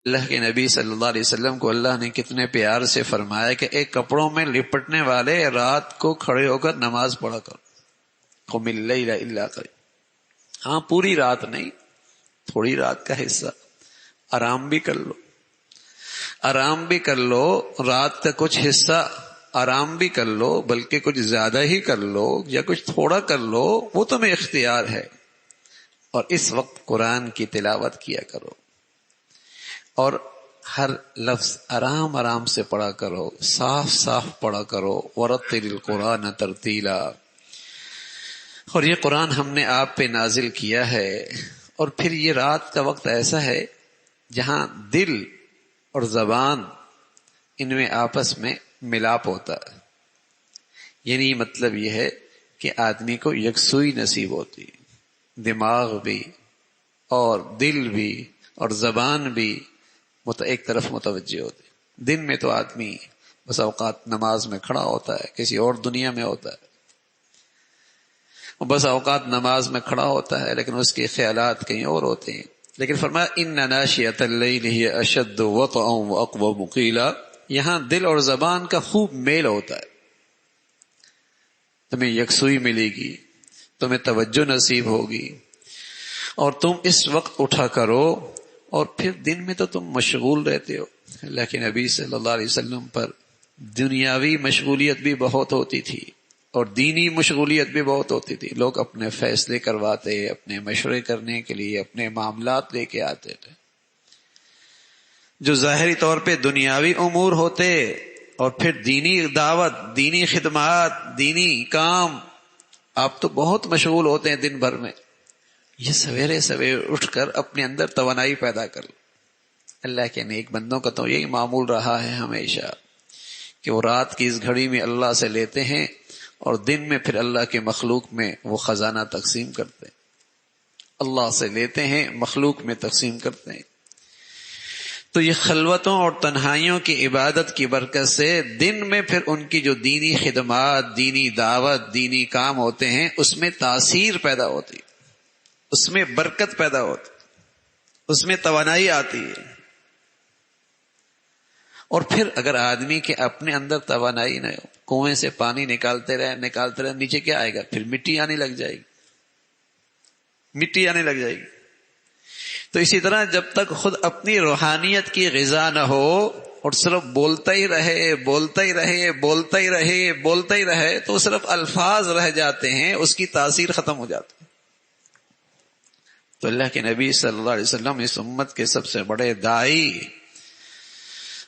اللہ کے نبی صلی اللہ علیہ وسلم کو اللہ نے کتنے پیار سے فرمایا کہ ایک کپڑوں میں لپٹنے والے رات کو کھڑے ہو کر نماز پڑھا کرو، قم اللیل الا قلیلا۔ ہاں پوری رات نہیں، تھوڑی رات کا حصہ آرام بھی کر لو، آرام بھی کر لو، رات کا کچھ حصہ آرام بھی کر لو، بلکہ کچھ زیادہ ہی کر لو یا کچھ تھوڑا کر لو، وہ تمہیں اختیار ہے۔ اور اس وقت قرآن کی تلاوت کیا کرو اور ہر لفظ آرام آرام سے پڑھا کرو، صاف صاف پڑھا کرو۔ وَرَتِّلِ الْقُرْآنَ تَرْتِيلًا۔ اور یہ قرآن ہم نے آپ پہ نازل کیا ہے، اور پھر یہ رات کا وقت ایسا ہے جہاں دل اور زبان ان میں آپس میں ملاپ ہوتا ہے، یعنی مطلب یہ ہے کہ آدمی کو یکسوئی نصیب ہوتی، دماغ بھی اور دل بھی اور زبان بھی ایک طرف متوجہ ہوتی۔ دن میں تو آدمی بس اوقات نماز میں کھڑا ہوتا ہے، کسی اور دنیا میں ہوتا ہے، بس اوقات نماز میں کھڑا ہوتا ہے لیکن اس کے خیالات کہیں اور ہوتے ہیں۔ لیکن فرمایا ان ناشئۃ اللیل ہی اشد وطئا واقوم قیلا، یہاں دل اور زبان کا خوب میل ہوتا ہے، تمہیں یکسوئی ملے گی، تمہیں توجہ نصیب ہوگی، اور تم اس وقت اٹھا کرو۔ اور پھر دن میں تو تم مشغول رہتے ہو، لیکن نبی صلی اللہ علیہ وسلم پر دنیاوی مشغولیت بھی بہت ہوتی تھی اور دینی مشغولیت بھی بہت ہوتی تھی۔ لوگ اپنے فیصلے کرواتے، اپنے مشورے کرنے کے لیے اپنے معاملات لے کے آتے تھے، جو ظاہری طور پہ دنیاوی امور ہوتے، اور پھر دینی دعوت، دینی خدمات، دینی کام، آپ تو بہت مشغول ہوتے ہیں دن بھر میں۔ یہ سویرے سویرے اٹھ کر اپنے اندر توانائی پیدا کر لو۔ اللہ کے نیک بندوں کا تو یہی معمول رہا ہے ہمیشہ کہ وہ رات کی اس گھڑی میں اللہ سے لیتے ہیں اور دن میں پھر اللہ کے مخلوق میں وہ خزانہ تقسیم کرتے ہیں۔ اللہ سے لیتے ہیں، مخلوق میں تقسیم کرتے ہیں۔ تو یہ خلوتوں اور تنہائیوں کی عبادت کی برکت سے دن میں پھر ان کی جو دینی خدمات، دینی دعوت، دینی کام ہوتے ہیں، اس میں تاثیر پیدا ہوتی، اس میں برکت پیدا ہوتی، اس میں توانائی آتی ہے۔ اور پھر اگر آدمی کے اپنے اندر توانائی نہ ہو، کنویں سے پانی نکالتے رہے، نیچے کیا آئے گا؟ پھر مٹی آنے لگ جائے گی، مٹی آنے لگ جائے گی۔ تو اسی طرح جب تک خود اپنی روحانیت کی غذا نہ ہو اور صرف بولتا ہی رہے، بولتا ہی رہے، بولتا ہی رہے، بولتا ہی رہے، تو صرف الفاظ رہ جاتے ہیں، اس کی تاثیر ختم ہو جاتی ہے۔ تو اللہ کے نبی صلی اللہ علیہ وسلم اس امت کے سب سے بڑے داعی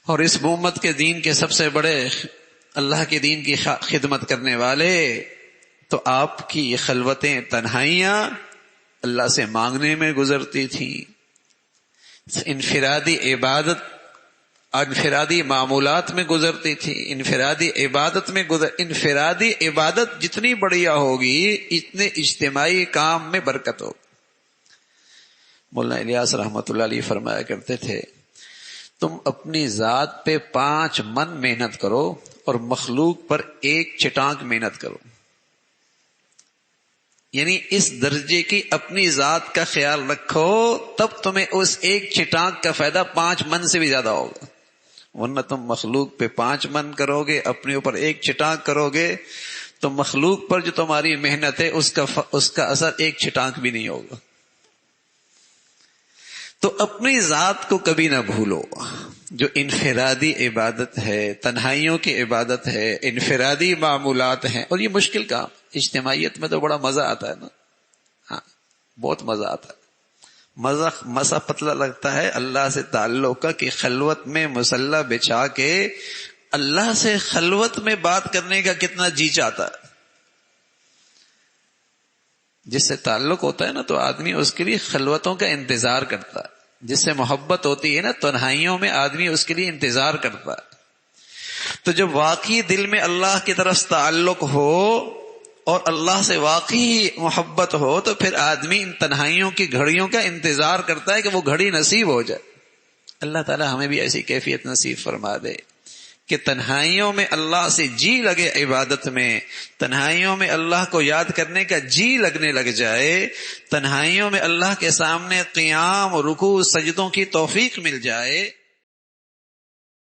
اور اس امت کے دین کے سب سے بڑے اللہ کے دین کی خدمت کرنے والے، تو آپ کی یہ خلوتیں، تنہائیاں اللہ سے مانگنے میں گزرتی تھیں، انفرادی عبادت، انفرادی معمولات میں گزرتی تھی، انفرادی عبادت جتنی بڑھیا ہوگی اتنے اجتماعی کام میں برکت ہوگی۔ مولانا الیاس رحمۃ اللہ علیہ فرمایا کرتے تھے، تم اپنی ذات پہ 5 من محنت کرو اور مخلوق پر 1 چٹانک محنت کرو، یعنی اس درجے کی اپنی ذات کا خیال رکھو، تب تمہیں اس 1 چٹانک کا فائدہ 5 من سے بھی زیادہ ہوگا۔ ورنہ تم مخلوق پہ 5 من کرو گے، اپنے اوپر 1 چٹانک کرو گے، تو مخلوق پر جو تمہاری محنت ہے اس کا اثر 1 چٹانک بھی نہیں ہوگا۔ تو اپنی ذات کو کبھی نہ بھولو، جو انفرادی عبادت ہے، تنہائیوں کی عبادت ہے، انفرادی معمولات ہیں، اور یہ مشکل کام، اجتماعیت میں تو بڑا مزہ آتا ہے نا، ہاں بہت مزہ آتا ہے، مزہ پتلا لگتا ہے اللہ سے تعلق کا، کہ خلوت میں مصلی بچھا کے اللہ سے خلوت میں بات کرنے کا کتنا جی چاہتا ہے۔ جس سے تعلق ہوتا ہے نا تو آدمی اس کے لیے خلوتوں کا انتظار کرتا ہے، جس سے محبت ہوتی ہے نا تنہائیوں میں آدمی اس کے لیے انتظار کرتا ہے۔ تو جب واقعی دل میں اللہ کی طرف تعلق ہو اور اللہ سے واقعی محبت ہو تو پھر آدمی ان تنہائیوں کی گھڑیوں کا انتظار کرتا ہے کہ وہ گھڑی نصیب ہو جائے۔ اللہ تعالی ہمیں بھی ایسی کیفیت نصیب فرما دے کہ تنہائیوں میں اللہ سے جی لگے، عبادت میں تنہائیوں میں اللہ کو یاد کرنے کا جی لگنے لگ جائے، تنہائیوں میں اللہ کے سامنے قیام، رکوع، سجدوں کی توفیق مل جائے،